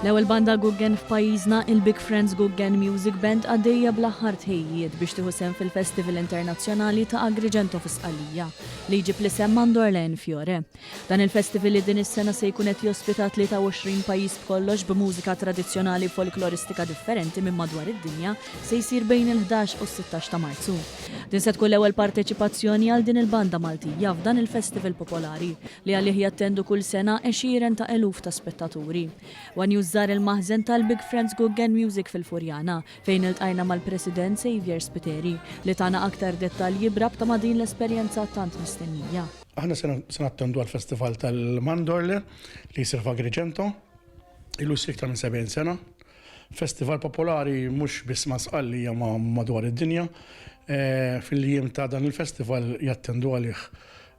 L-ewwel banda Guggen f'pajjiżna il-Big Friends Guggen Music Band għaddejja bl-aħħar tħejjiet biex tieħu sehem fil-Festival Internazzjonali ta' Agrigento f'Isqalija li jġib l-isem Mandorle Fiore. Dan il-festival li din is-sena se jkun qed jospita 23 pajjiż b'kollox b'mużika tradizzjonali folkloristika differenti minn madwar id-dinja se jsir bejn il-11 u s-16 ta' Marzu. Din se tkun l-ewwel parteċipazzjoni għal din il-banda Maltija f'dan il-festival popolari li għalih jattendu kull sena għexieren ta' eluf ta' spettaturi. Żar il-maħżen tal-Big Friends Guggen Music fil-Furjana fejn iltqajna mal-President Xavier Spiteri li tagħna aktar dettalji brabta ma' din l-esperjenza tant mistennija. Aħna se nattendu għall-Festival tal-Mandorle li jsir f'Agrigento, ilu jsir iktar minn 70 sena. Festival popolari mhux biss ma' Sqallija ma' madwar id-dinja. Fil-jiem ta' dan il-festival jattendu għalih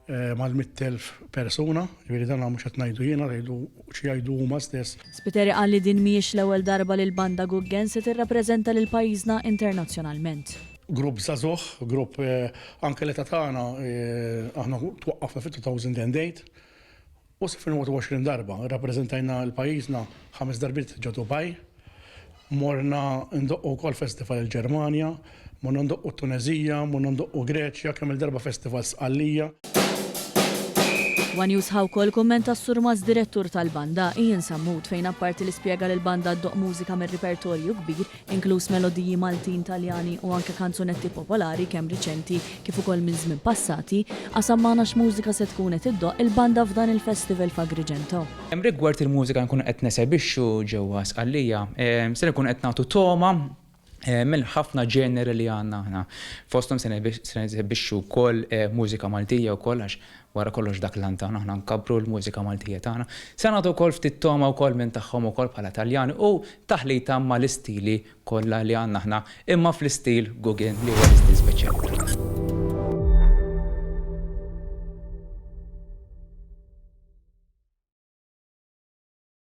mal-100,000 persuna, jiviri dan mhux qed ngħidu jiena, rejdu xi jgħidu huma stess. Spiteri qal li din mhijiex l-ewwel darba li l-banda Guggen se tirrappreżenta lil pajjiżna internazzjonalment. Grupp żagħżugħ, grupp anke l-età tagħna aħna twaqqafna fit-2008 u sa 20 darba rrappreżentajna l-pajjiżna 5 darbiet ġo Dubai, morna ndoqqu wkoll festival il-Ġermanja, morna ndoqqu Tunezija, morna ndoqqu Greċja, kemm il-darba festival Sqallija. One News ħawkoll kummenta s-surmaz direttur tal-banda Ian Sammut fejn apparti li spjega li l-banda ddoq mużika mir repertorju kbir, inkluż melodiji Maltin, Taljani u anke kanzunetti popolari kemm riċenti kif ukoll minn żmien passati, qasammana x'mużika se tkun qed iddoq il-banda f'dan il-festival f'Agrigento. Hemm rigward il-mużika nkunu qed nesebixxu ġewwa Sqallija, se nkun qed nagħtu toma mill ħafna ġeneri li għandna aħna. Fosthom se nesebixxu wkoll mużika Maltija wkoll għax wara kollox dak l-antana aħna nkabru l-mużika Maltija tagħna. Se nagħtu wkoll ftit toma wkoll minn tagħhom ukoll bħala Taljani u taħlita mal-istili kollha li għandna aħna imma fl-istil Guggen li huwa l-istil speċjali.